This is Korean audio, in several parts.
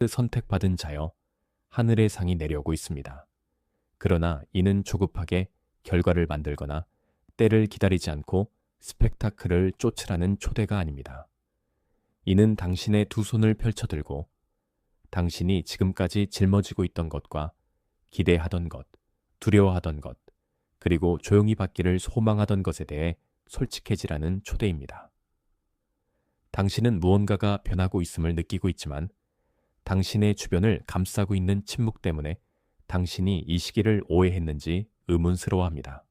선택받은 자여 하늘의 상이 내려오고 있습니다. 그러나 이는 조급하게 결과를 만들거나 때를 기다리지 않고 스펙타클을 쫓으라는 초대가 아닙니다. 이는 당신의 두 손을 펼쳐들고 당신이 지금까지 짊어지고 있던 것과 기대하던 것, 두려워하던 것, 그리고 조용히 받기를 소망하던 것에 대해 솔직해지라는 초대입니다. 당신은 무언가가 변하고 있음을 느끼고 있지만 당신의 주변을 감싸고 있는 침묵 때문에 당신이 이 시기를 오해했는지 의문스러워합니다.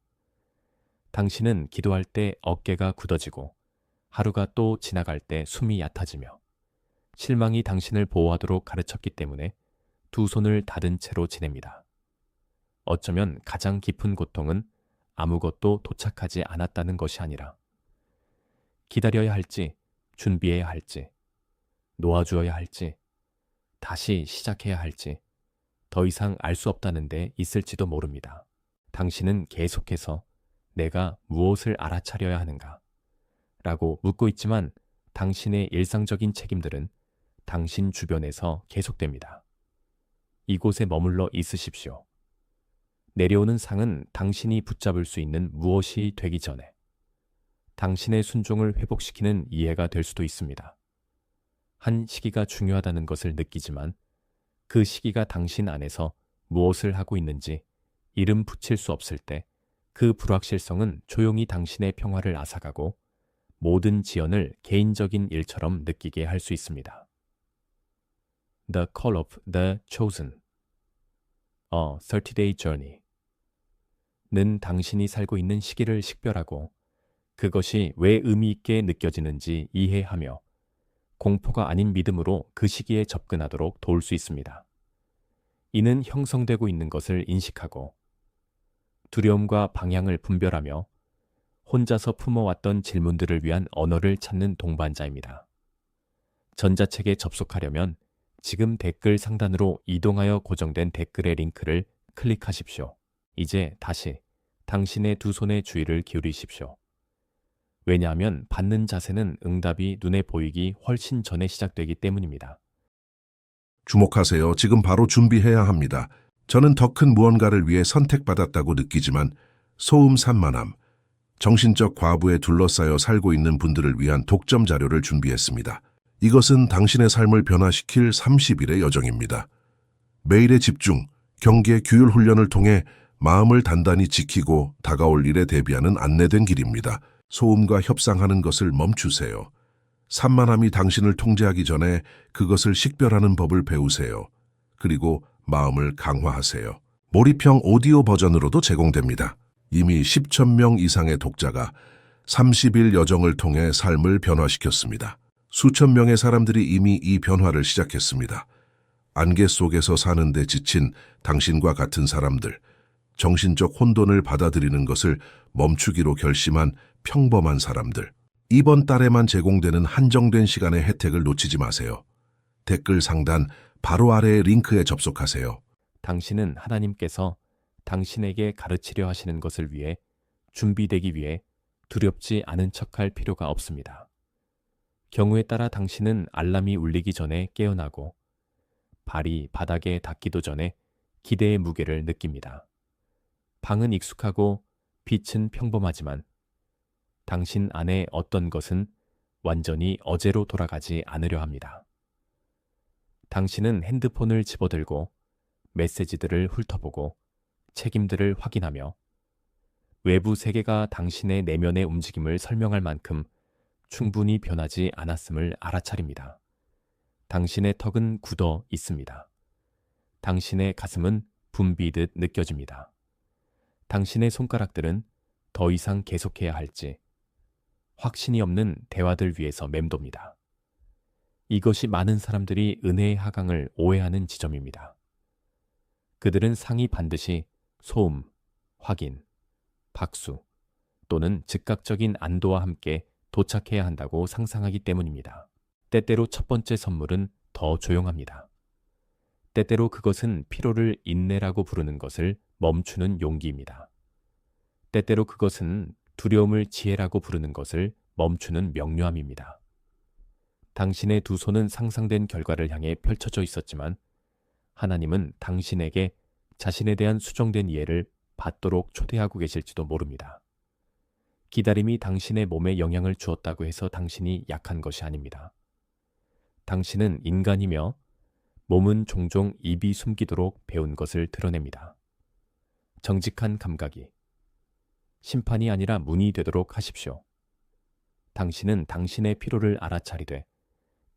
당신은 기도할 때 어깨가 굳어지고 하루가 또 지나갈 때 숨이 얕아지며 실망이 당신을 보호하도록 가르쳤기 때문에 두 손을 닫은 채로 지냅니다. 어쩌면 가장 깊은 고통은 아무것도 도착하지 않았다는 것이 아니라 기다려야 할지, 준비해야 할지, 놓아주어야 할지, 다시 시작해야 할지 더 이상 알 수 없다는 데 있을지도 모릅니다. 당신은 계속해서 내가 무엇을 알아차려야 하는가? 라고 묻고 있지만 당신의 일상적인 책임들은 당신 주변에서 계속됩니다. 이곳에 머물러 있으십시오. 내려오는 상은 당신이 붙잡을 수 있는 무엇이 되기 전에 당신의 순종을 회복시키는 이해가 될 수도 있습니다. 한 시기가 중요하다는 것을 느끼지만 그 시기가 당신 안에서 무엇을 하고 있는지 이름 붙일 수 없을 때 그 불확실성은 조용히 당신의 평화를 앗아가고 모든 지연을 개인적인 일처럼 느끼게 할 수 있습니다. The Call of the Chosen, A 30-Day Journey 는 당신이 살고 있는 시기를 식별하고 그것이 왜 의미 있게 느껴지는지 이해하며 공포가 아닌 믿음으로 그 시기에 접근하도록 도울 수 있습니다. 이는 형성되고 있는 것을 인식하고 두려움과 방향을 분별하며 혼자서 품어왔던 질문들을 위한 언어를 찾는 동반자입니다. 전자책에 접속하려면 지금 댓글 상단으로 이동하여 고정된 댓글의 링크를 클릭하십시오. 이제 다시 당신의 두 손의 주의를 기울이십시오. 왜냐하면 받는 자세는 응답이 눈에 보이기 훨씬 전에 시작되기 때문입니다. 주목하세요. 지금 바로 준비해야 합니다. 저는 더 큰 무언가를 위해 선택받았다고 느끼지만 소음 산만함, 정신적 과부에 둘러싸여 살고 있는 분들을 위한 독점 자료를 준비했습니다. 이것은 당신의 삶을 변화시킬 30일의 여정입니다. 매일의 집중, 경계, 규율 훈련을 통해 마음을 단단히 지키고 다가올 일에 대비하는 안내된 길입니다. 소음과 협상하는 것을 멈추세요. 산만함이 당신을 통제하기 전에 그것을 식별하는 법을 배우세요. 그리고 마음을 강화하세요. 몰입형 오디오 버전으로도 제공됩니다. 이미 10,000명 이상의 독자가 30일 여정을 통해 삶을 변화시켰습니다. 수천 명의 사람들이 이미 이 변화를 시작했습니다. 안개 속에서 사는데 지친 당신과 같은 사람들, 정신적 혼돈을 받아들이는 것을 멈추기로 결심한 평범한 사람들. 이번 달에만 제공되는 한정된 시간의 혜택을 놓치지 마세요. 댓글 상단 바로 아래의 링크에 접속하세요. 당신은 하나님께서 당신에게 가르치려 하시는 것을 위해 준비되기 위해 두렵지 않은 척할 필요가 없습니다. 경우에 따라 당신은 알람이 울리기 전에 깨어나고 발이 바닥에 닿기도 전에 기대의 무게를 느낍니다. 방은 익숙하고 빛은 평범하지만 당신 안에 어떤 것은 완전히 어제로 돌아가지 않으려 합니다. 당신은 핸드폰을 집어들고 메시지들을 훑어보고 책임들을 확인하며 외부 세계가 당신의 내면의 움직임을 설명할 만큼 충분히 변하지 않았음을 알아차립니다. 당신의 턱은 굳어 있습니다. 당신의 가슴은 붐비듯 느껴집니다. 당신의 손가락들은 더 이상 계속해야 할지 확신이 없는 대화들 위에서 맴돕니다. 이것이 많은 사람들이 은혜의 하강을 오해하는 지점입니다. 그들은 상이 반드시 소음, 확인, 박수 또는 즉각적인 안도와 함께 도착해야 한다고 상상하기 때문입니다. 때때로 첫 번째 선물은 더 조용합니다. 때때로 그것은 피로를 인내라고 부르는 것을 멈추는 용기입니다. 때때로 그것은 두려움을 지혜라고 부르는 것을 멈추는 명료함입니다. 당신의 두 손은 상상된 결과를 향해 펼쳐져 있었지만 하나님은 당신에게 자신에 대한 수정된 이해를 받도록 초대하고 계실지도 모릅니다. 기다림이 당신의 몸에 영향을 주었다고 해서 당신이 약한 것이 아닙니다. 당신은 인간이며 몸은 종종 입이 숨기도록 배운 것을 드러냅니다. 정직한 감각이 심판이 아니라 문이 되도록 하십시오. 당신은 당신의 필요를 알아차리되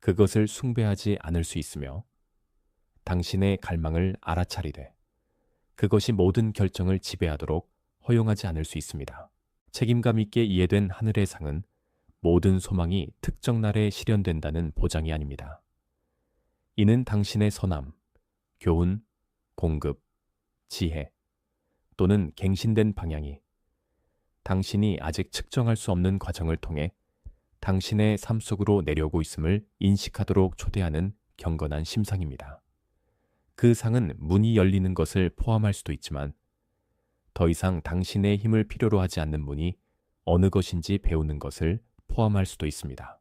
그것을 숭배하지 않을 수 있으며 당신의 갈망을 알아차리되 그것이 모든 결정을 지배하도록 허용하지 않을 수 있습니다. 책임감 있게 이해된 하늘의 상은 모든 소망이 특정 날에 실현된다는 보장이 아닙니다. 이는 당신의 선함, 교훈, 공급, 지혜 또는 갱신된 방향이 당신이 아직 측정할 수 없는 과정을 통해 당신의 삶 속으로 내려오고 있음을 인식하도록 초대하는 경건한 심상입니다. 그 상은 문이 열리는 것을 포함할 수도 있지만 더 이상 당신의 힘을 필요로 하지 않는 문이 어느 것인지 배우는 것을 포함할 수도 있습니다.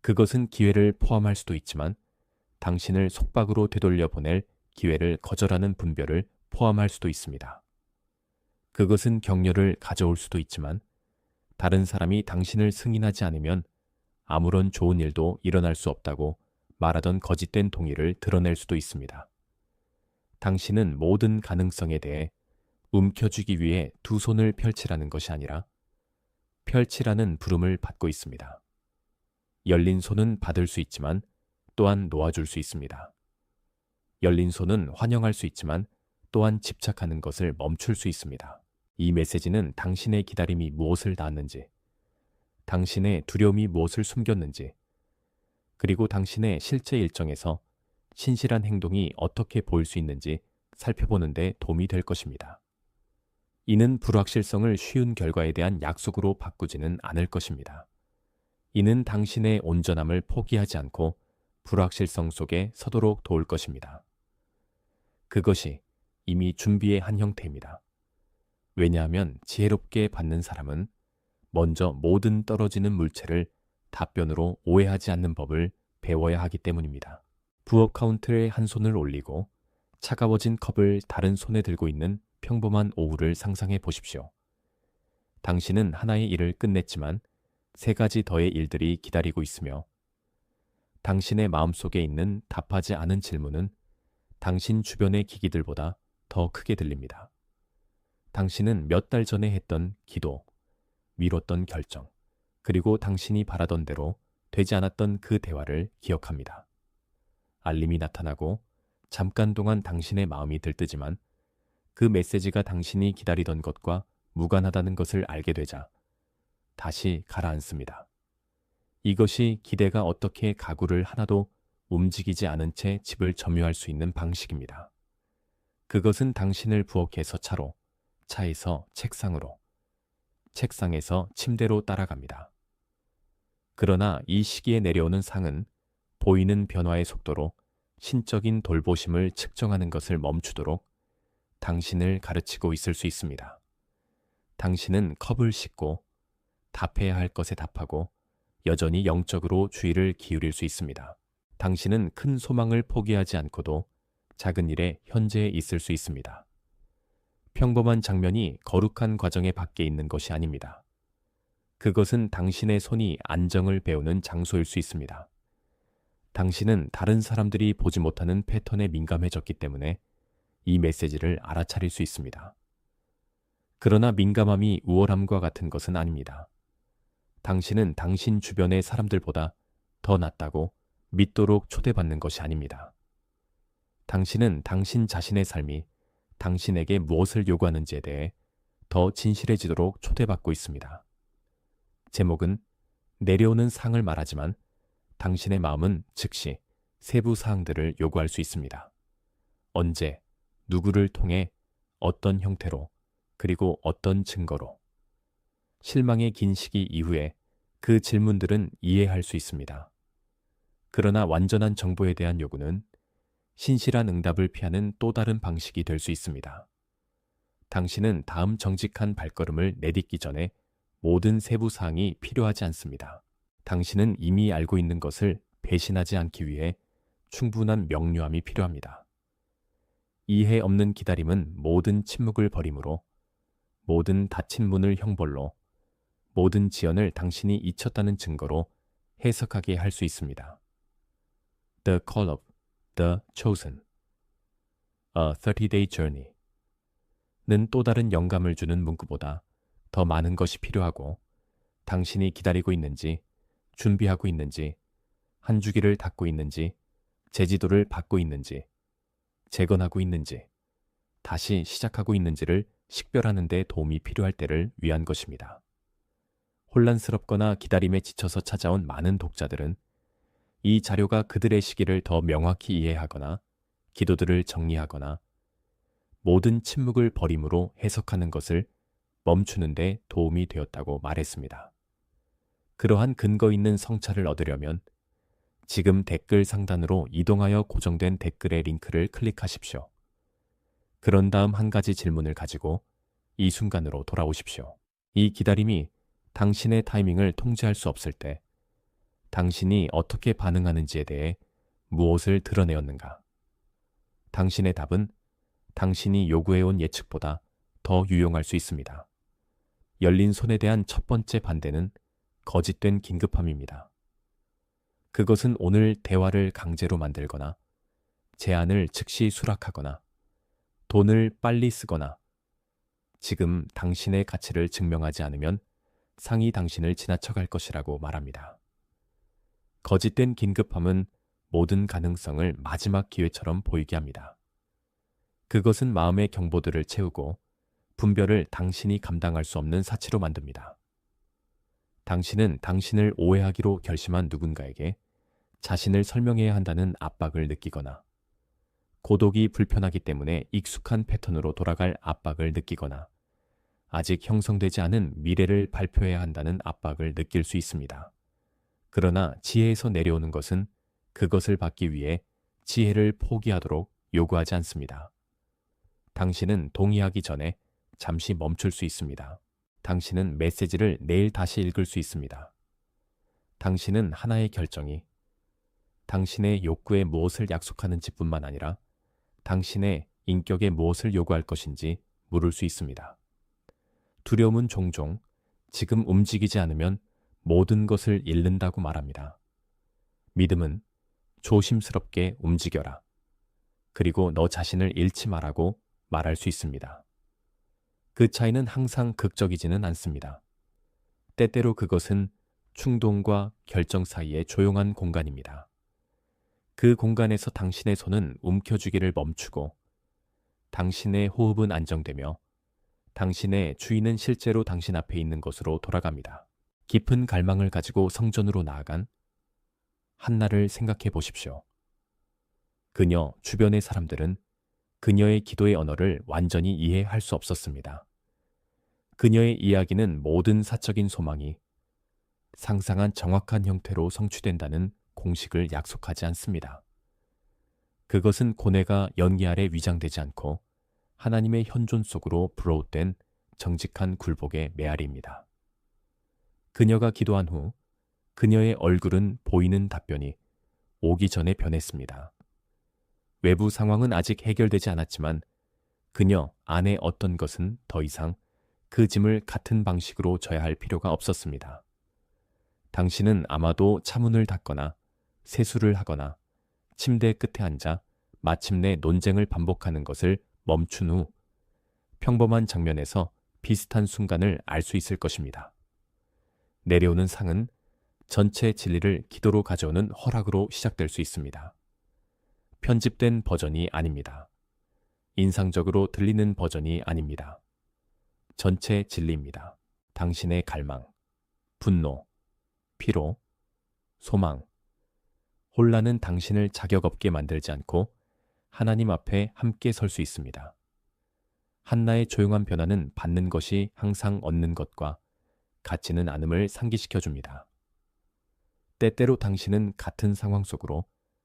그것은 기회를 포함할 수도 있지만 당신을 속박으로 되돌려 보낼 기회를 거절하는 분별을 포함할 수도 있습니다. 그것은 격려를 가져올 수도 있지만 다른 사람이 당신을 승인하지 않으면 아무런 좋은 일도 일어날 수 없다고 말하던 거짓된 동의를 드러낼 수도 있습니다. 당신은 모든 가능성에 대해 움켜쥐기 위해 두 손을 펼치라는 것이 아니라 펼치라는 부름을 받고 있습니다. 열린 손은 받을 수 있지만 또한 놓아줄 수 있습니다. 열린 손은 환영할 수 있지만 또한 집착하는 것을 멈출 수 있습니다. 이 메시지는 당신의 기다림이 무엇을 낳았는지, 당신의 두려움이 무엇을 숨겼는지, 그리고 당신의 실제 일정에서 신실한 행동이 어떻게 보일 수 있는지 살펴보는 데 도움이 될 것입니다. 이는 불확실성을 쉬운 결과에 대한 약속으로 바꾸지는 않을 것입니다. 이는 당신의 온전함을 포기하지 않고 불확실성 속에 서도록 도울 것입니다. 그것이 이미 준비의 한 형태입니다. 왜냐하면 지혜롭게 받는 사람은 먼저 모든 떨어지는 물체를 답변으로 오해하지 않는 법을 배워야 하기 때문입니다. 부엌 카운터에 한 손을 올리고 차가워진 컵을 다른 손에 들고 있는 평범한 오후를 상상해 보십시오. 당신은 하나의 일을 끝냈지만 세 가지 더의 일들이 기다리고 있으며 당신의 마음속에 있는 답하지 않은 질문은 당신 주변의 기기들보다 더 크게 들립니다. 당신은 몇 달 전에 했던 기도, 미뤘던 결정, 그리고 당신이 바라던 대로 되지 않았던 그 대화를 기억합니다. 알림이 나타나고 잠깐 동안 당신의 마음이 들뜨지만 그 메시지가 당신이 기다리던 것과 무관하다는 것을 알게 되자 다시 가라앉습니다. 이것이 기대가 어떻게 가구를 하나도 움직이지 않은 채 집을 점유할 수 있는 방식입니다. 그것은 당신을 부엌에서 차로, 차에서 책상으로, 책상에서 침대로 따라갑니다. 그러나 이 시기에 내려오는 상은 보이는 변화의 속도로 신적인 돌보심을 측정하는 것을 멈추도록 당신을 가르치고 있을 수 있습니다. 당신은 컵을 씻고 답해야 할 것에 답하고 여전히 영적으로 주의를 기울일 수 있습니다. 당신은 큰 소망을 포기하지 않고도 작은 일에 현재에 있을 수 있습니다. 평범한 장면이 거룩한 과정의 밖에 있는 것이 아닙니다. 그것은 당신의 손이 안정을 배우는 장소일 수 있습니다. 당신은 다른 사람들이 보지 못하는 패턴에 민감해졌기 때문에 이 메시지를 알아차릴 수 있습니다. 그러나 민감함이 우월함과 같은 것은 아닙니다. 당신은 당신 주변의 사람들보다 더 낫다고 믿도록 초대받는 것이 아닙니다. 당신은 당신 자신의 삶이 당신에게 무엇을 요구하는지에 대해 더 진실해지도록 초대받고 있습니다. 제목은 내려오는 상을 말하지만 당신의 마음은 즉시 세부 사항들을 요구할 수 있습니다. 언제, 누구를 통해, 어떤 형태로, 그리고 어떤 증거로. 실망의 긴 시기 이후에 그 질문들은 이해할 수 있습니다. 그러나 완전한 정보에 대한 요구는 신실한 응답을 피하는 또 다른 방식이 될 수 있습니다. 당신은 다음 정직한 발걸음을 내딛기 전에 모든 세부 사항이 필요하지 않습니다. 당신은 이미 알고 있는 것을 배신하지 않기 위해 충분한 명료함이 필요합니다. 이해 없는 기다림은 모든 침묵을 버림으로, 모든 닫힌 문을 형벌로, 모든 지연을 당신이 잊혔다는 증거로 해석하게 할 수 있습니다. The Call of the Chosen, A 30-Day Journey 는 또 다른 영감을 주는 문구보다 더 많은 것이 필요하고, 당신이 기다리고 있는지, 준비하고 있는지, 한 주기를 닫고 있는지, 제지도를 받고 있는지, 재건하고 있는지, 다시 시작하고 있는지를 식별하는 데 도움이 필요할 때를 위한 것입니다. 혼란스럽거나 기다림에 지쳐서 찾아온 많은 독자들은 이 자료가 그들의 시기를 더 명확히 이해하거나 기도들을 정리하거나 모든 침묵을 버림으로 해석하는 것을 멈추는 데 도움이 되었다고 말했습니다. 그러한 근거 있는 성찰을 얻으려면 지금 댓글 상단으로 이동하여 고정된 댓글의 링크를 클릭하십시오. 그런 다음 한 가지 질문을 가지고 이 순간으로 돌아오십시오. 이 기다림이 당신의 타이밍을 통제할 수 없을 때 당신이 어떻게 반응하는지에 대해 무엇을 드러내었는가? 당신의 답은 당신이 요구해온 예측보다 더 유용할 수 있습니다. 열린 손에 대한 첫 번째 반대는 거짓된 긴급함입니다. 그것은 오늘 대화를 강제로 만들거나 제안을 즉시 수락하거나 돈을 빨리 쓰거나 지금 당신의 가치를 증명하지 않으면 상이 당신을 지나쳐갈 것이라고 말합니다. 거짓된 긴급함은 모든 가능성을 마지막 기회처럼 보이게 합니다. 그것은 마음의 경보들을 채우고 분별을 당신이 감당할 수 없는 사치로 만듭니다. 당신은 당신을 오해하기로 결심한 누군가에게 자신을 설명해야 한다는 압박을 느끼거나 고독이 불편하기 때문에 익숙한 패턴으로 돌아갈 압박을 느끼거나 아직 형성되지 않은 미래를 발표해야 한다는 압박을 느낄 수 있습니다. 그러나 지혜에서 내려오는 것은 그것을 받기 위해 지혜를 포기하도록 요구하지 않습니다. 당신은 동의하기 전에 잠시 멈출 수 있습니다. 당신은 메시지를 내일 다시 읽을 수 있습니다. 당신은 하나의 결정이 당신의 욕구에 무엇을 약속하는지 뿐만 아니라 당신의 인격에 무엇을 요구할 것인지 물을 수 있습니다. 두려움은 종종 지금 움직이지 않으면 모든 것을 잃는다고 말합니다. 믿음은 조심스럽게 움직여라. 그리고 너 자신을 잃지 말라고 말할 수 있습니다. 그 차이는 항상 극적이지는 않습니다. 때때로 그것은 충동과 결정 사이의 조용한 공간입니다. 그 공간에서 당신의 손은 움켜쥐기를 멈추고 당신의 호흡은 안정되며 당신의 주인은 실제로 당신 앞에 있는 것으로 돌아갑니다. 깊은 갈망을 가지고 성전으로 나아간 한나를 생각해 보십시오. 그녀 주변의 사람들은 그녀의 기도의 언어를 완전히 이해할 수 없었습니다. 그녀의 이야기는 모든 사적인 소망이 상상한 정확한 형태로 성취된다는 공식을 약속하지 않습니다. 그것은 고뇌가 연기 아래 위장되지 않고 하나님의 현존 속으로 불어웃된 정직한 굴복의 메아리입니다. 그녀가 기도한 후 그녀의 얼굴은 보이는 답변이 오기 전에 변했습니다. 외부 상황은 아직 해결되지 않았지만 그녀 안에 어떤 것은 더 이상 그 짐을 같은 방식으로 져야 할 필요가 없었습니다. 당신은 아마도 차문을 닫거나 세수를 하거나 침대 끝에 앉아 마침내 논쟁을 반복하는 것을 멈춘 후 평범한 장면에서 비슷한 순간을 알 수 있을 것입니다. 내려오는 상은 전체 진리를 기도로 가져오는 허락으로 시작될 수 있습니다. 편집된 버전이 아닙니다. 인상적으로 들리는 버전이 아닙니다. 전체 진리입니다. 당신의 갈망, 분노, 피로, 소망, 혼란은 당신을 자격 없게 만들지 않고 하나님 앞에 함께 설 수 있습니다. 한나의 조용한 변화는 받는 것이 항상 얻는 것과 같지는 않음을 상기시켜 줍니다. 때때로 당신은 같은 상황 속으로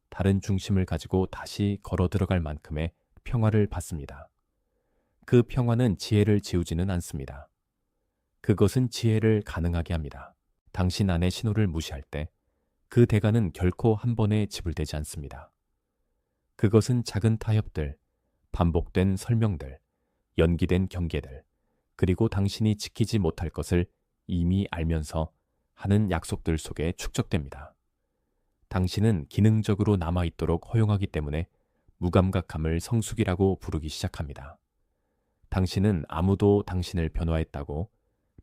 다른 중심을 가지고 다시 걸어 들어갈 만큼의 평화를 받습니다. 그 평화는 지혜를 지우지는 않습니다. 그것은 지혜를 가능하게 합니다. 당신 안의 신호를 무시할 때 그 대가는 결코 한 번에 지불되지 않습니다. 그것은 작은 타협들, 반복된 설명들, 연기된 경계들, 그리고 당신이 지키지 못할 것을 이미 알면서 하는 약속들 속에 축적됩니다. 당신은 기능적으로 남아있도록 허용하기 때문에 무감각함을 성숙이라고 부르기 시작합니다. 당신은 아무도 당신을 변화했다고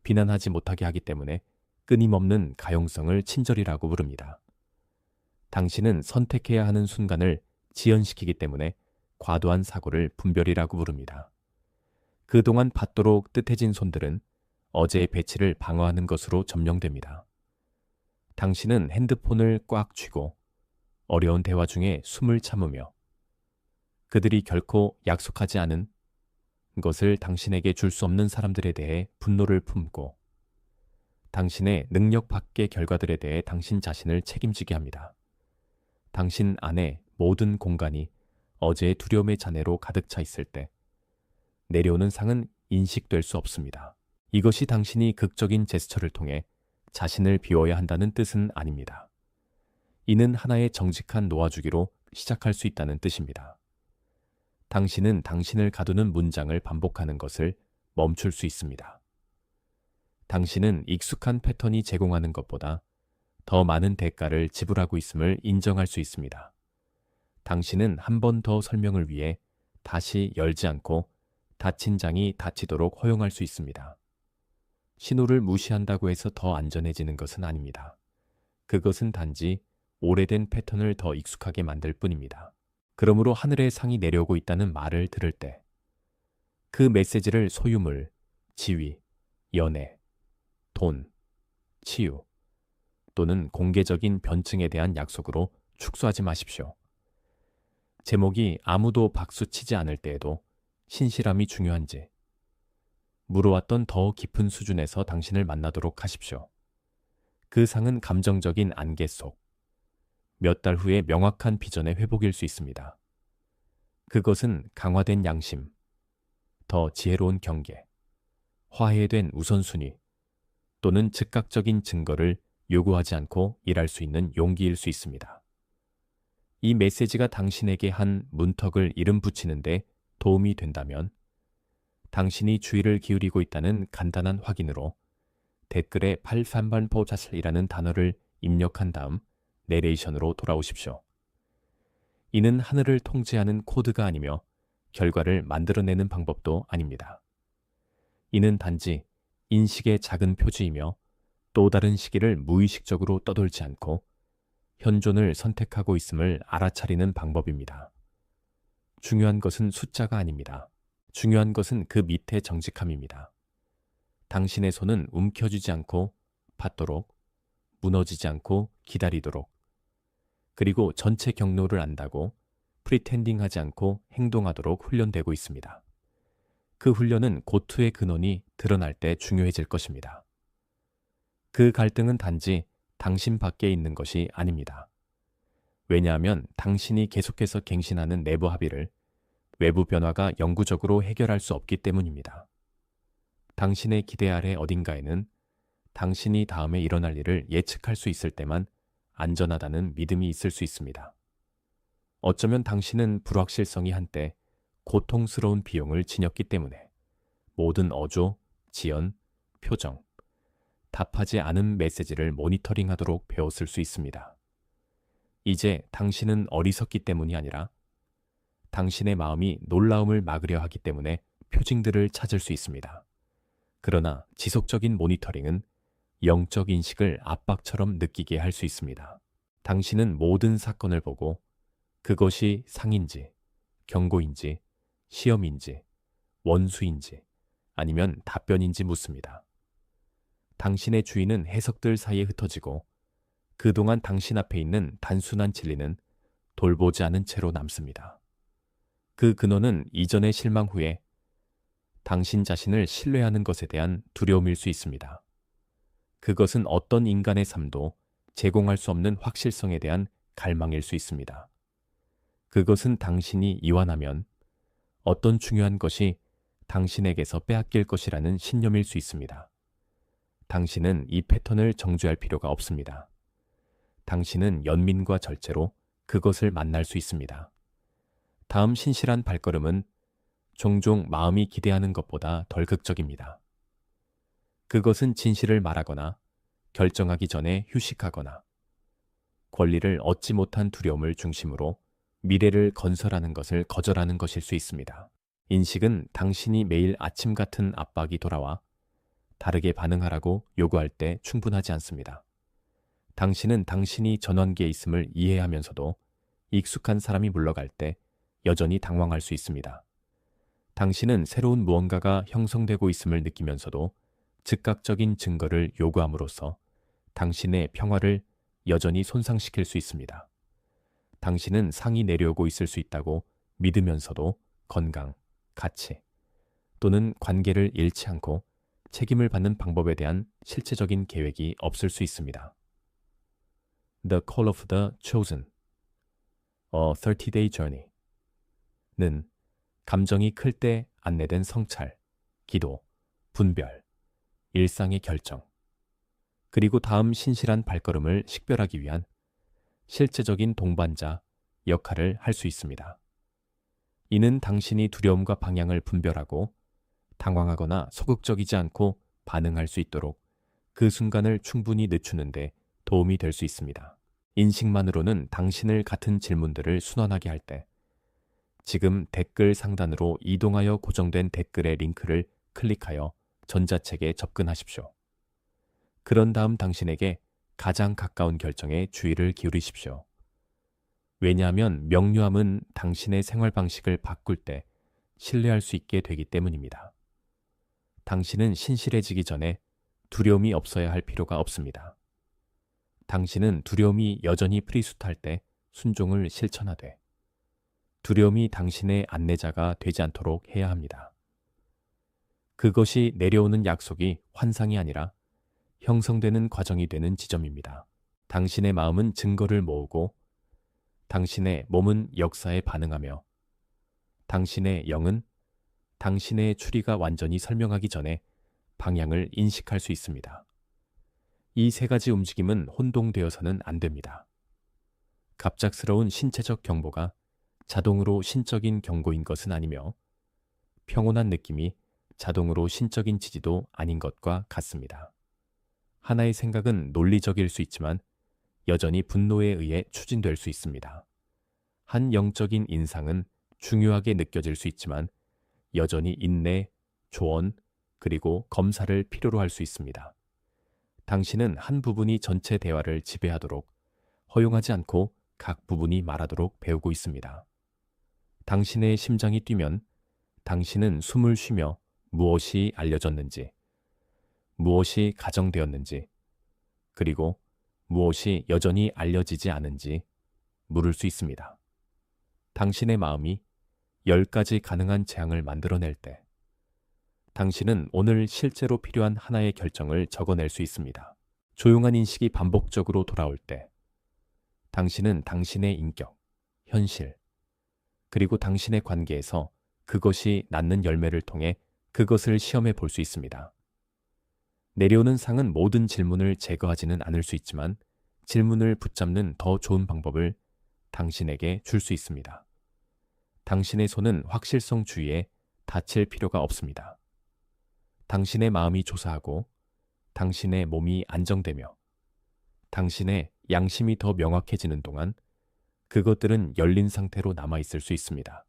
비난하지 못하게 하기 때문에 끊임없는 가용성을 친절이라고 부릅니다. 당신은 선택해야 하는 순간을 지연시키기 때문에 과도한 사고를 분별이라고 부릅니다. 그동안 받도록 뜻해진 손들은 어제의 배치를 방어하는 것으로 점령됩니다. 당신은 핸드폰을 꽉 쥐고 어려운 대화 중에 숨을 참으며 그들이 결코 약속하지 않은 것을 당신에게 줄 수 없는 사람들에 대해 분노를 품고 당신의 능력 밖의 결과들에 대해 당신 자신을 책임지게 합니다. 당신 안에 모든 공간이 어제의 두려움의 잔해로 가득 차 있을 때 내려오는 상은 인식될 수 없습니다. 이것이 당신이 극적인 제스처를 통해 자신을 비워야 한다는 뜻은 아닙니다. 이는 하나의 정직한 놓아주기로 시작할 수 있다는 뜻입니다. 당신은 당신을 가두는 문장을 반복하는 것을 멈출 수 있습니다. 당신은 익숙한 패턴이 제공하는 것보다 더 많은 대가를 지불하고 있음을 인정할 수 있습니다. 당신은 한 번 더 설명을 위해 다시 열지 않고 닫힌 장이 닫히도록 허용할 수 있습니다. 신호를 무시한다고 해서 더 안전해지는 것은 아닙니다. 그것은 단지 오래된 패턴을 더 익숙하게 만들 뿐입니다. 그러므로 하늘의 상이 내려오고 있다는 말을 들을 때 그 메시지를 소유물, 지위, 연애, 돈, 치유 또는 공개적인 변증에 대한 약속으로 축소하지 마십시오. 제목이 아무도 박수 치지 않을 때에도 신실함이 중요한지 물어왔던 더 깊은 수준에서 당신을 만나도록 하십시오. 그 상은 감정적인 안개 속 몇 달 후에 명확한 비전의 회복일 수 있습니다. 그것은 강화된 양심, 더 지혜로운 경계, 화해된 우선순위 또는 즉각적인 증거를 요구하지 않고 일할 수 있는 용기일 수 있습니다. 이 메시지가 당신에게 한 문턱을 이름 붙이는데 도움이 된다면 당신이 주의를 기울이고 있다는 간단한 확인으로 댓글에 833포자슬이라는 단어를 입력한 다음 내레이션으로 돌아오십시오. 이는 하늘을 통제하는 코드가 아니며 결과를 만들어내는 방법도 아닙니다. 이는 단지 인식의 작은 표지이며 또 다른 시기를 무의식적으로 떠돌지 않고 현존을 선택하고 있음을 알아차리는 방법입니다. 중요한 것은 숫자가 아닙니다. 중요한 것은 그 밑의 정직함입니다. 당신의 손은 움켜쥐지 않고 받도록, 무너지지 않고 기다리도록, 그리고 전체 경로를 안다고 프리텐딩하지 않고 행동하도록 훈련되고 있습니다. 그 훈련은 고투의 근원이 드러날 때 중요해질 것입니다. 그 갈등은 단지 당신 밖에 있는 것이 아닙니다. 왜냐하면 당신이 계속해서 갱신하는 내부 합의를 외부 변화가 영구적으로 해결할 수 없기 때문입니다. 당신의 기대 아래 어딘가에는 당신이 다음에 일어날 일을 예측할 수 있을 때만 안전하다는 믿음이 있을 수 있습니다. 어쩌면 당신은 불확실성이 한때 고통스러운 비용을 지녔기 때문에 모든 어조, 지연, 표정, 답하지 않은 메시지를 모니터링하도록 배웠을 수 있습니다. 이제 당신은 어리석기 때문이 아니라 당신의 마음이 놀라움을 막으려 하기 때문에 표징들을 찾을 수 있습니다. 그러나 지속적인 모니터링은 영적 인식을 압박처럼 느끼게 할 수 있습니다. 당신은 모든 사건을 보고 그것이 상인지, 경고인지, 시험인지, 원수인지, 아니면 답변인지 묻습니다. 당신의 주의는 해석들 사이에 흩어지고 그동안 당신 앞에 있는 단순한 진리는 돌보지 않은 채로 남습니다. 그 근원은 이전의 실망 후에 당신 자신을 신뢰하는 것에 대한 두려움일 수 있습니다. 그것은 어떤 인간의 삶도 제공할 수 없는 확실성에 대한 갈망일 수 있습니다. 그것은 당신이 이완하면 어떤 중요한 것이 당신에게서 빼앗길 것이라는 신념일 수 있습니다. 당신은 이 패턴을 정죄할 필요가 없습니다. 당신은 연민과 절제로 그것을 만날 수 있습니다. 다음 신실한 발걸음은 종종 마음이 기대하는 것보다 덜 극적입니다. 그것은 진실을 말하거나 결정하기 전에 휴식하거나 권리를 얻지 못한 두려움을 중심으로 미래를 건설하는 것을 거절하는 것일 수 있습니다. 인식은 당신이 매일 아침 같은 압박이 돌아와 다르게 반응하라고 요구할 때 충분하지 않습니다. 당신은 당신이 전환기에 있음을 이해하면서도 익숙한 사람이 물러갈 때 여전히 당황할 수 있습니다. 당신은 새로운 무언가가 형성되고 있음을 느끼면서도 즉각적인 증거를 요구함으로써 당신의 평화를 여전히 손상시킬 수 있습니다. 당신은 상이 내려오고 있을 수 있다고 믿으면서도 건강, 가치 또는 관계를 잃지 않고 책임을 받는 방법에 대한 실제적인 계획이 없을 수 있습니다. The Call of the Chosen, A 30-Day Journey 는 감정이 클 때 안내된 성찰, 기도, 분별, 일상의 결정, 그리고 다음 신실한 발걸음을 식별하기 위한 실제적인 동반자 역할을 할 수 있습니다. 이는 당신이 두려움과 방향을 분별하고 당황하거나 소극적이지 않고 반응할 수 있도록 그 순간을 충분히 늦추는데 도움이 될 수 있습니다. 인식만으로는 당신을 같은 질문들을 순환하게 할 때 지금 댓글 상단으로 이동하여 고정된 댓글의 링크를 클릭하여 전자책에 접근하십시오. 그런 다음 당신에게 가장 가까운 결정에 주의를 기울이십시오. 왜냐하면 명료함은 당신의 생활 방식을 바꿀 때 신뢰할 수 있게 되기 때문입니다. 당신은 신실해지기 전에 두려움이 없어야 할 필요가 없습니다. 당신은 두려움이 여전히 프리수트할 때 순종을 실천하되 두려움이 당신의 안내자가 되지 않도록 해야 합니다. 그것이 내려오는 약속이 환상이 아니라 형성되는 과정이 되는 지점입니다. 당신의 마음은 증거를 모으고 당신의 몸은 역사에 반응하며 당신의 영은 당신의 추리가 완전히 설명하기 전에 방향을 인식할 수 있습니다. 이 세 가지 움직임은 혼동되어서는 안 됩니다. 갑작스러운 신체적 경보가 자동으로 신적인 경고인 것은 아니며 평온한 느낌이 자동으로 신적인 지지도 아닌 것과 같습니다. 하나의 생각은 논리적일 수 있지만 여전히 분노에 의해 추진될 수 있습니다. 한 영적인 인상은 중요하게 느껴질 수 있지만 여전히 인내, 조언, 그리고 검사를 필요로 할 수 있습니다. 당신은 한 부분이 전체 대화를 지배하도록 허용하지 않고 각 부분이 말하도록 배우고 있습니다. 당신의 심장이 뛰면 당신은 숨을 쉬며 무엇이 알려졌는지, 무엇이 가정되었는지, 그리고 무엇이 여전히 알려지지 않은지 물을 수 있습니다. 당신의 마음이 10가지 가능한 재앙을 만들어낼 때 당신은 오늘 실제로 필요한 하나의 결정을 적어낼 수 있습니다. 조용한 인식이 반복적으로 돌아올 때 당신은 당신의 인격, 현실, 그리고 당신의 관계에서 그것이 낳는 열매를 통해 그것을 시험해 볼 수 있습니다. 내려오는 상은 모든 질문을 제거하지는 않을 수 있지만 질문을 붙잡는 더 좋은 방법을 당신에게 줄 수 있습니다. 당신의 손은 확실성 주의에 다칠 필요가 없습니다. 당신의 마음이 조사하고 당신의 몸이 안정되며 당신의 양심이 더 명확해지는 동안 그것들은 열린 상태로 남아있을 수 있습니다.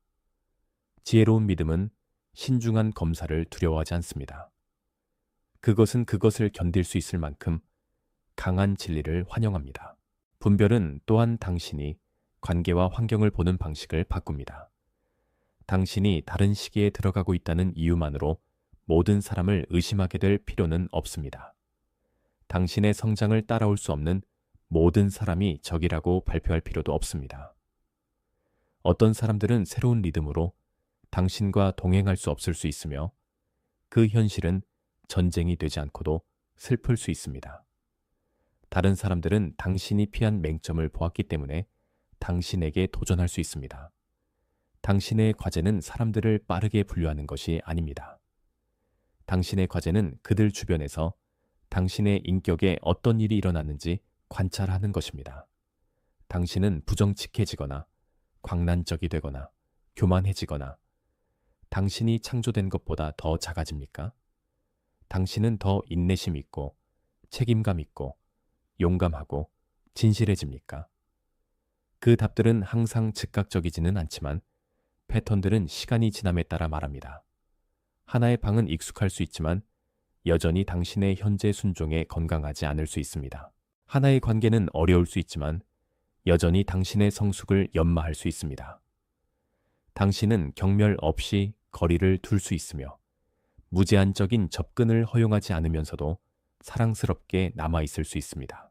지혜로운 믿음은 신중한 검사를 두려워하지 않습니다. 그것은 그것을 견딜 수 있을 만큼 강한 진리를 환영합니다. 분별은 또한 당신이 관계와 환경을 보는 방식을 바꿉니다. 당신이 다른 시기에 들어가고 있다는 이유만으로 모든 사람을 의심하게 될 필요는 없습니다. 당신의 성장을 따라올 수 없는 모든 사람이 적이라고 발표할 필요도 없습니다. 어떤 사람들은 새로운 리듬으로 당신과 동행할 수 없을 수 있으며 그 현실은 전쟁이 되지 않고도 슬플 수 있습니다. 다른 사람들은 당신이 피한 맹점을 보았기 때문에 당신에게 도전할 수 있습니다. 당신의 과제는 사람들을 빠르게 분류하는 것이 아닙니다. 당신의 과제는 그들 주변에서 당신의 인격에 어떤 일이 일어나는지 관찰하는 것입니다. 당신은 부정직해지거나 광란적이 되거나 교만해지거나 당신이 창조된 것보다 더 작아집니까? 당신은 더 인내심 있고 책임감 있고 용감하고 진실해집니까? 그 답들은 항상 즉각적이지는 않지만 패턴들은 시간이 지남에 따라 말합니다. 하나의 방은 익숙할 수 있지만 여전히 당신의 현재 순종에 건강하지 않을 수 있습니다. 하나의 관계는 어려울 수 있지만 여전히 당신의 성숙을 연마할 수 있습니다. 당신은 경멸 없이 거리를 둘 수 있으며 무제한적인 접근을 허용하지 않으면서도 사랑스럽게 남아있을 수 있습니다.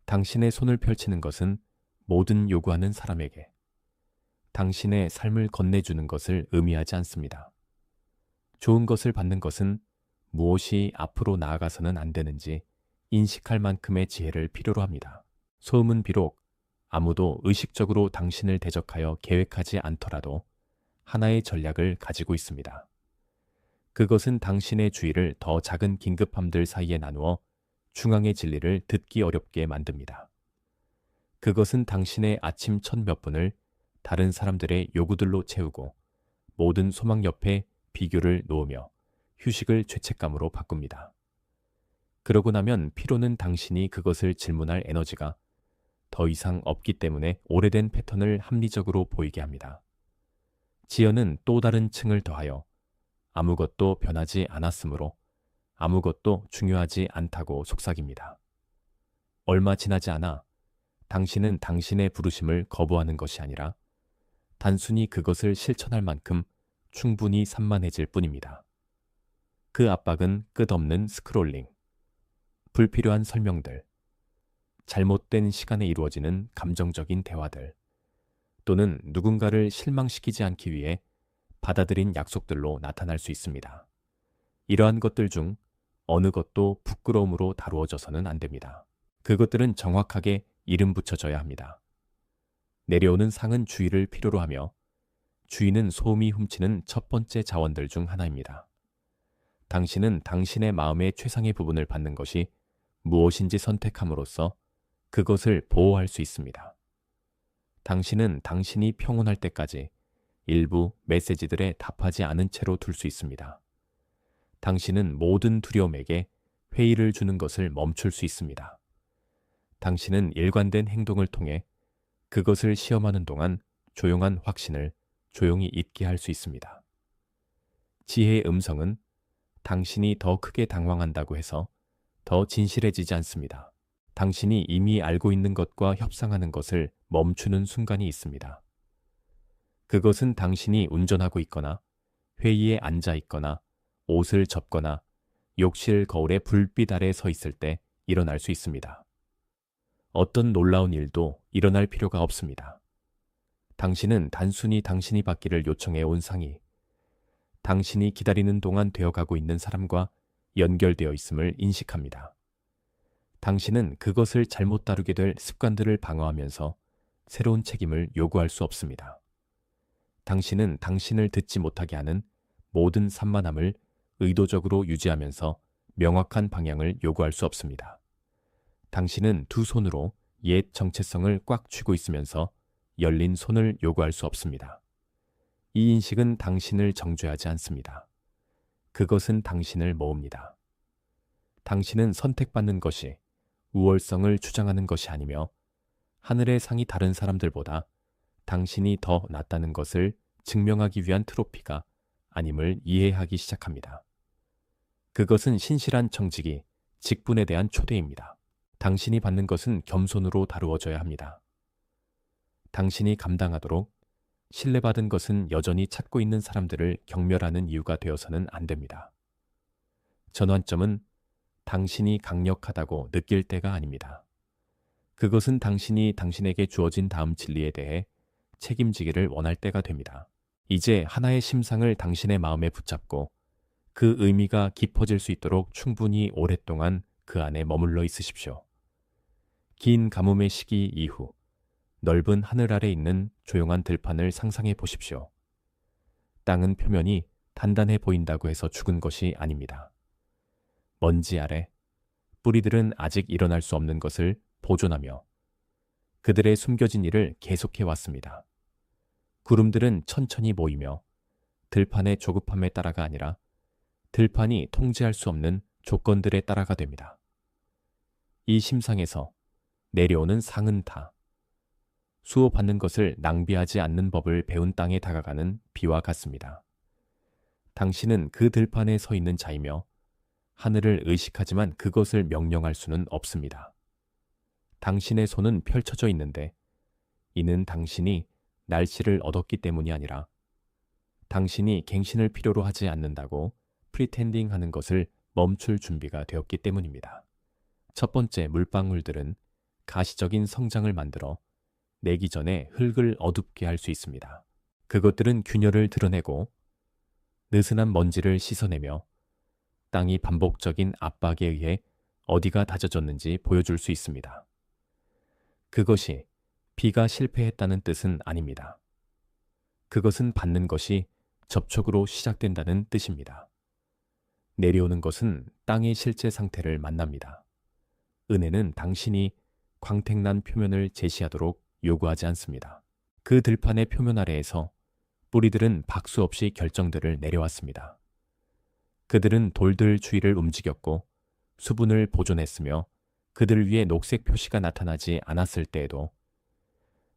당신의 손을 펼치는 것은 모든 요구하는 사람에게 당신의 삶을 건네주는 것을 의미하지 않습니다. 좋은 것을 받는 것은 무엇이 앞으로 나아가서는 안 되는지 인식할 만큼의 지혜를 필요로 합니다. 소음은 비록 아무도 의식적으로 당신을 대적하여 계획하지 않더라도 하나의 전략을 가지고 있습니다. 그것은 당신의 주의를 더 작은 긴급함들 사이에 나누어 중앙의 진리를 듣기 어렵게 만듭니다. 그것은 당신의 아침 첫 몇 분을 다른 사람들의 요구들로 채우고 모든 소망 옆에 비교를 놓으며 휴식을 죄책감으로 바꿉니다. 그러고 나면 피로는 당신이 그것을 질문할 에너지가 더 이상 없기 때문에 오래된 패턴을 합리적으로 보이게 합니다. 지연은 또 다른 층을 더하여 아무것도 변하지 않았으므로 아무것도 중요하지 않다고 속삭입니다. 얼마 지나지 않아 당신은 당신의 부르심을 거부하는 것이 아니라 단순히 그것을 실천할 만큼 충분히 산만해질 뿐입니다. 그 압박은 끝없는 스크롤링, 불필요한 설명들, 잘못된 시간에 이루어지는 감정적인 대화들, 또는 누군가를 실망시키지 않기 위해 받아들인 약속들로 나타날 수 있습니다. 이러한 것들 중 어느 것도 부끄러움으로 다루어져서는 안 됩니다. 그것들은 정확하게 이름 붙여져야 합니다. 내려오는 상은 주의를 필요로 하며 주의는 소음이 훔치는 첫 번째 자원들 중 하나입니다. 당신은 당신의 마음의 최상의 부분을 받는 것이 무엇인지 선택함으로써 그것을 보호할 수 있습니다. 당신은 당신이 평온할 때까지 일부 메시지들에 답하지 않은 채로 둘 수 있습니다. 당신은 모든 두려움에게 회의를 주는 것을 멈출 수 있습니다. 당신은 일관된 행동을 통해 그것을 시험하는 동안 조용한 확신을 조용히 잊게 할 수 있습니다. 지혜의 음성은 당신이 더 크게 당황한다고 해서 더 진실해지지 않습니다. 당신이 이미 알고 있는 것과 협상하는 것을 멈추는 순간이 있습니다. 그것은 당신이 운전하고 있거나 회의에 앉아 있거나 옷을 접거나 욕실 거울의 불빛 아래 서 있을 때 일어날 수 있습니다. 어떤 놀라운 일도 일어날 필요가 없습니다. 당신은 단순히 당신이 받기를 요청해 온 상이 당신이 기다리는 동안 되어가고 있는 사람과 연결되어 있음을 인식합니다. 당신은 그것을 잘못 다루게 될 습관들을 방어하면서 새로운 책임을 요구할 수 없습니다. 당신은 당신을 듣지 못하게 하는 모든 산만함을 의도적으로 유지하면서 명확한 방향을 요구할 수 없습니다. 당신은 두 손으로 옛 정체성을 꽉 쥐고 있으면서 열린 손을 요구할 수 없습니다. 이 인식은 당신을 정죄하지 않습니다. 그것은 당신을 모읍니다. 당신은 선택받는 것이 우월성을 주장하는 것이 아니며 하늘의 상이 다른 사람들보다 당신이 더 낫다는 것을 증명하기 위한 트로피가 아님을 이해하기 시작합니다. 그것은 신실한 청직이 직분에 대한 초대입니다. 당신이 받는 것은 겸손으로 다루어져야 합니다. 당신이 감당하도록 신뢰받은 것은 여전히 찾고 있는 사람들을 경멸하는 이유가 되어서는 안 됩니다. 전환점은 당신이 강력하다고 느낄 때가 아닙니다. 그것은 당신이 당신에게 주어진 다음 진리에 대해 책임지기를 원할 때가 됩니다. 이제 하나의 심상을 당신의 마음에 붙잡고 그 의미가 깊어질 수 있도록 충분히 오랫동안 그 안에 머물러 있으십시오. 긴 가뭄의 시기 이후 넓은 하늘 아래 있는 조용한 들판을 상상해 보십시오. 땅은 표면이 단단해 보인다고 해서 죽은 것이 아닙니다. 먼지 아래 뿌리들은 아직 일어날 수 없는 것을 보존하며 그들의 숨겨진 일을 계속해 왔습니다. 구름들은 천천히 모이며 들판의 조급함에 따라가 아니라 들판이 통제할 수 없는 조건들에 따라가 됩니다. 이 심상에서 내려오는 상은 다 수호받는 것을 낭비하지 않는 법을 배운 땅에 다가가는 비와 같습니다. 당신은 그 들판에 서 있는 자이며 하늘을 의식하지만 그것을 명령할 수는 없습니다. 당신의 손은 펼쳐져 있는데 이는 당신이 날씨를 얻었기 때문이 아니라 당신이 갱신을 필요로 하지 않는다고 프리텐딩 하는 것을 멈출 준비가 되었기 때문입니다. 첫 번째 물방울들은 가시적인 성장을 만들어 내기 전에 흙을 어둡게 할 수 있습니다. 그것들은 균열을 드러내고 느슨한 먼지를 씻어내며 땅이 반복적인 압박에 의해 어디가 다져졌는지 보여줄 수 있습니다. 그것이 비가 실패했다는 뜻은 아닙니다. 그것은 받는 것이 접촉으로 시작된다는 뜻입니다. 내려오는 것은 땅의 실제 상태를 만납니다. 은혜는 당신이 광택난 표면을 제시하도록 요구하지 않습니다. 그 들판의 표면 아래에서 뿌리들은 박수 없이 결정들을 내려왔습니다. 그들은 돌들 주위를 움직였고 수분을 보존했으며 그들 위에 녹색 표시가 나타나지 않았을 때에도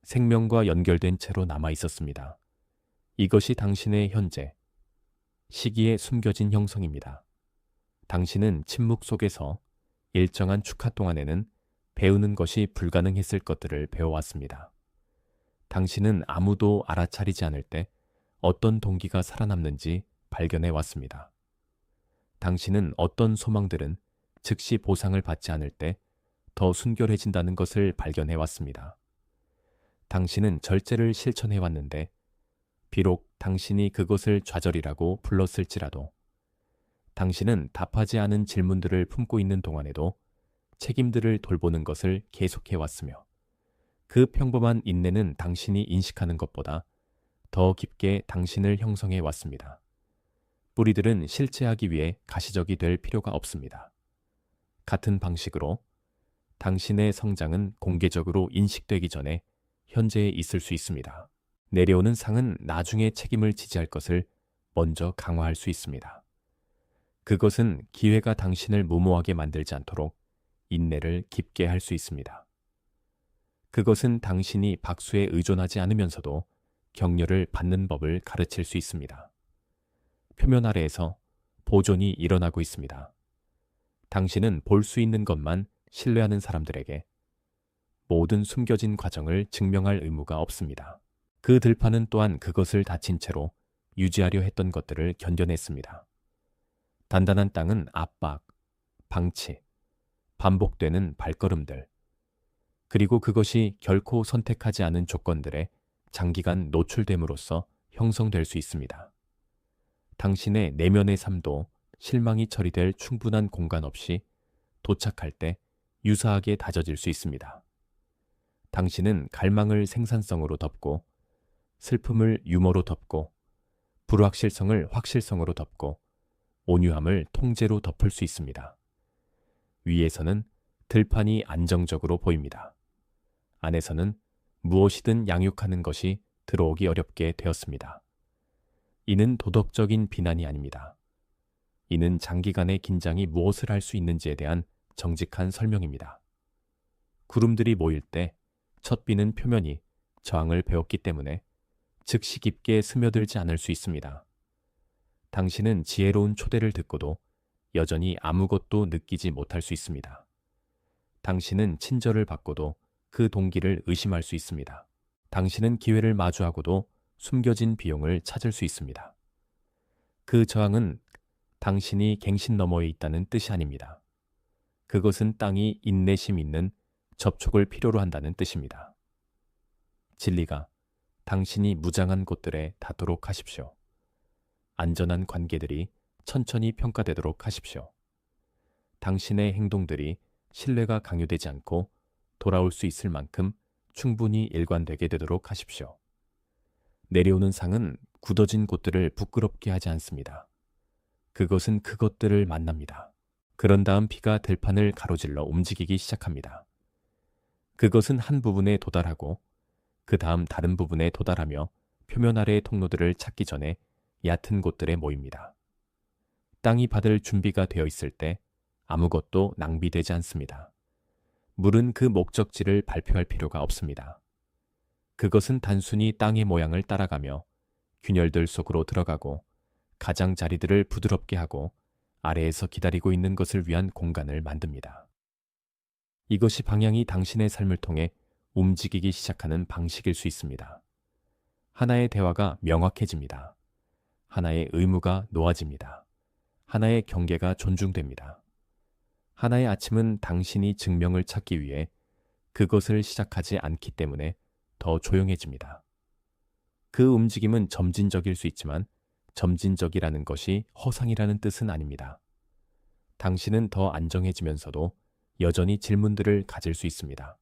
생명과 연결된 채로 남아 있었습니다. 이것이 당신의 현재, 시기에 숨겨진 형성입니다. 당신은 침묵 속에서 일정한 축하 동안에는 배우는 것이 불가능했을 것들을 배워왔습니다. 당신은 아무도 알아차리지 않을 때 어떤 동기가 살아남는지 발견해 왔습니다. 당신은 어떤 소망들은 즉시 보상을 받지 않을 때 더 순결해진다는 것을 발견해 왔습니다. 당신은 절제를 실천해 왔는데 비록 당신이 그것을 좌절이라고 불렀을지라도 당신은 답하지 않은 질문들을 품고 있는 동안에도 책임들을 돌보는 것을 계속해 왔으며 그 평범한 인내는 당신이 인식하는 것보다 더 깊게 당신을 형성해 왔습니다. 뿌리들은 실체하기 위해 가시적이 될 필요가 없습니다. 같은 방식으로 당신의 성장은 공개적으로 인식되기 전에 현재에 있을 수 있습니다. 내려오는 상은 나중에 책임을 지지할 것을 먼저 강화할 수 있습니다. 그것은 기회가 당신을 무모하게 만들지 않도록 인내를 깊게 할 수 있습니다. 그것은 당신이 박수에 의존하지 않으면서도 격려를 받는 법을 가르칠 수 있습니다. 표면 아래에서 보존이 일어나고 있습니다. 당신은 볼 수 있는 것만 신뢰하는 사람들에게 모든 숨겨진 과정을 증명할 의무가 없습니다. 그 들판은 또한 그것을 닫힌 채로 유지하려 했던 것들을 견뎌냈습니다. 단단한 땅은 압박, 방치, 반복되는 발걸음들, 그리고 그것이 결코 선택하지 않은 조건들에 장기간 노출됨으로써 형성될 수 있습니다. 당신의 내면의 삶도 실망이 처리될 충분한 공간 없이 도착할 때 유사하게 다져질 수 있습니다. 당신은 갈망을 생산성으로 덮고 슬픔을 유머로 덮고 불확실성을 확실성으로 덮고 온유함을 통제로 덮을 수 있습니다. 위에서는 들판이 안정적으로 보입니다. 안에서는 무엇이든 양육하는 것이 들어오기 어렵게 되었습니다. 이는 도덕적인 비난이 아닙니다. 이는 장기간의 긴장이 무엇을 할 수 있는지에 대한 정직한 설명입니다. 구름들이 모일 때 첫 비는 표면이 저항을 배웠기 때문에 즉시 깊게 스며들지 않을 수 있습니다. 당신은 지혜로운 초대를 듣고도 여전히 아무것도 느끼지 못할 수 있습니다. 당신은 친절을 받고도 그 동기를 의심할 수 있습니다. 당신은 기회를 마주하고도 숨겨진 비용을 찾을 수 있습니다. 그 저항은 당신이 갱신 너머에 있다는 뜻이 아닙니다. 그것은 땅이 인내심 있는 접촉을 필요로 한다는 뜻입니다. 진리가 당신이 무장한 곳들에 닿도록 하십시오. 안전한 관계들이 천천히 평가되도록 하십시오. 당신의 행동들이 신뢰가 강요되지 않고 돌아올 수 있을 만큼 충분히 일관되게 되도록 하십시오. 내려오는 상은 굳어진 곳들을 부끄럽게 하지 않습니다. 그것은 그것들을 만납니다. 그런 다음 피가 들판을 가로질러 움직이기 시작합니다. 그것은 한 부분에 도달하고 그 다음 다른 부분에 도달하며 표면 아래의 통로들을 찾기 전에 얕은 곳들에 모입니다. 땅이 받을 준비가 되어 있을 때 아무것도 낭비되지 않습니다. 물은 그 목적지를 발표할 필요가 없습니다. 그것은 단순히 땅의 모양을 따라가며 균열들 속으로 들어가고 가장자리들을 부드럽게 하고 아래에서 기다리고 있는 것을 위한 공간을 만듭니다. 이것이 방향이 당신의 삶을 통해 움직이기 시작하는 방식일 수 있습니다. 하나의 대화가 명확해집니다. 하나의 의무가 놓아집니다. 하나의 경계가 존중됩니다. 하나의 아침은 당신이 증명을 찾기 위해 그것을 시작하지 않기 때문에 더 조용해집니다. 그 움직임은 점진적일 수 있지만 점진적이라는 것이 허상이라는 뜻은 아닙니다. 당신은 더 안정해지면서도 여전히 질문들을 가질 수 있습니다.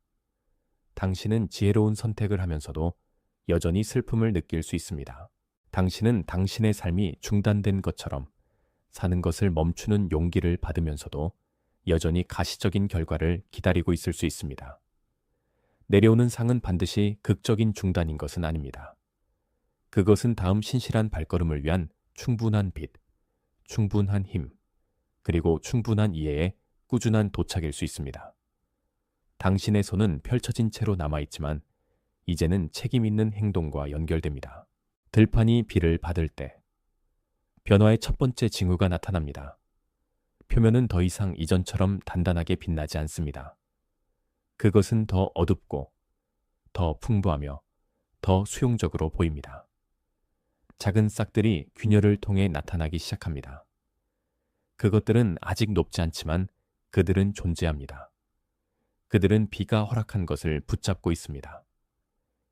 당신은 지혜로운 선택을 하면서도 여전히 슬픔을 느낄 수 있습니다. 당신은 당신의 삶이 중단된 것처럼 사는 것을 멈추는 용기를 받으면서도 여전히 가시적인 결과를 기다리고 있을 수 있습니다. 내려오는 상은 반드시 극적인 중단인 것은 아닙니다. 그것은 다음 신실한 발걸음을 위한 충분한 빛, 충분한 힘, 그리고 충분한 이해의 꾸준한 도착일 수 있습니다. 당신의 손은 펼쳐진 채로 남아있지만 이제는 책임 있는 행동과 연결됩니다. 들판이 비를 받을 때 변화의 첫 번째 징후가 나타납니다. 표면은 더 이상 이전처럼 단단하게 빛나지 않습니다. 그것은 더 어둡고 더 풍부하며 더 수용적으로 보입니다. 작은 싹들이 균열을 통해 나타나기 시작합니다. 그것들은 아직 높지 않지만 그들은 존재합니다. 그들은 비가 허락한 것을 붙잡고 있습니다.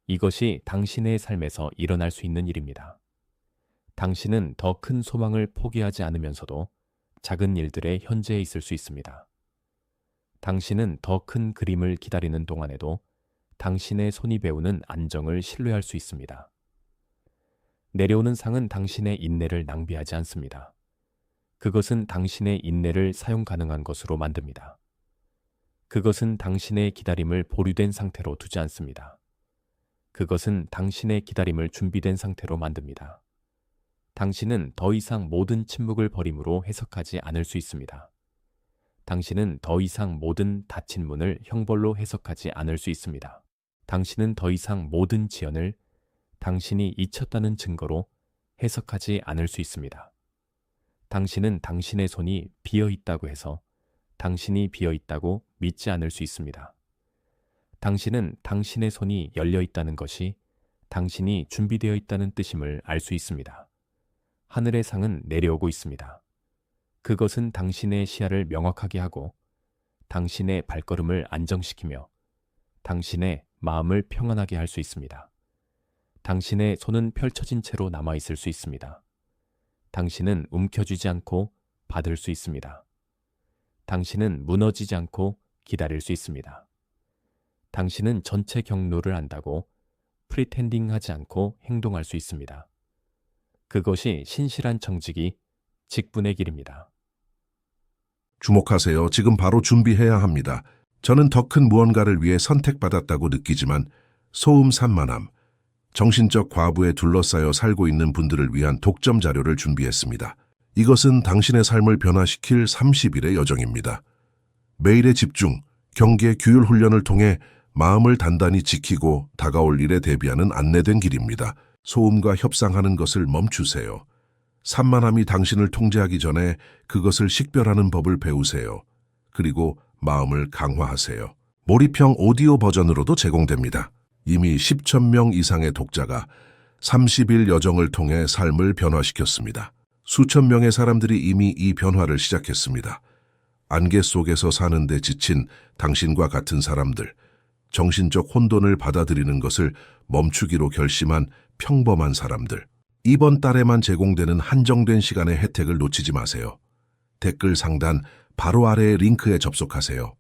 이것이 당신의 삶에서 일어날 수 있는 일입니다. 당신은 더 큰 소망을 포기하지 않으면서도 작은 일들의 현재에 있을 수 있습니다. 당신은 더 큰 그림을 기다리는 동안에도 당신의 손이 배우는 안정을 신뢰할 수 있습니다. 내려오는 상은 당신의 인내를 낭비하지 않습니다. 그것은 당신의 인내를 사용 가능한 것으로 만듭니다. 그것은 당신의 기다림을 보류된 상태로 두지 않습니다. 그것은 당신의 기다림을 준비된 상태로 만듭니다. 당신은 더 이상 모든 침묵을 버림으로 해석하지 않을 수 있습니다. 당신은 더 이상 모든 닫힌 문을 형벌로 해석하지 않을 수 있습니다. 당신은 더 이상 모든 지연을 당신이 잊혔다는 증거로 해석하지 않을 수 있습니다. 당신은 당신의 손이 비어 있다고 해서 당신이 비어 있다고 믿지 않을 수 있습니다. 당신은 당신의 손이 열려 있다는 것이 당신이 준비되어 있다는 뜻임을 알 수 있습니다. 하늘의 상은 내려오고 있습니다. 그것은 당신의 시야를 명확하게 하고 당신의 발걸음을 안정시키며 당신의 마음을 평안하게 할 수 있습니다. 당신의 손은 펼쳐진 채로 남아있을 수 있습니다. 당신은 움켜쥐지 않고 받을 수 있습니다. 당신은 무너지지 않고 기다릴 수 있습니다. 당신은 전체 경로를 안다고 프리텐딩하지 않고 행동할 수 있습니다. 그것이 신실한 정직이 직분의 길입니다. 주목하세요. 지금 바로 준비해야 합니다. 저는 더 큰 무언가를 위해 선택받았다고 느끼지만 소음 산만함, 정신적 과부에 둘러싸여 살고 있는 분들을 위한 독점 자료를 준비했습니다. 이것은 당신의 삶을 변화시킬 30일의 여정입니다. 매일의 집중, 경계, 규율 훈련을 통해 마음을 단단히 지키고 다가올 일에 대비하는 안내된 길입니다. 소음과 협상하는 것을 멈추세요. 산만함이 당신을 통제하기 전에 그것을 식별하는 법을 배우세요. 그리고 마음을 강화하세요. 몰입형 오디오 버전으로도 제공됩니다. 이미 10,000명 이상의 독자가 30일 여정을 통해 삶을 변화시켰습니다. 수천 명의 사람들이 이미 이 변화를 시작했습니다. 안개 속에서 사는데 지친 당신과 같은 사람들, 정신적 혼돈을 받아들이는 것을 멈추기로 결심한 평범한 사람들. 이번 달에만 제공되는 한정된 시간의 혜택을 놓치지 마세요. 댓글 상단 바로 아래의 링크에 접속하세요.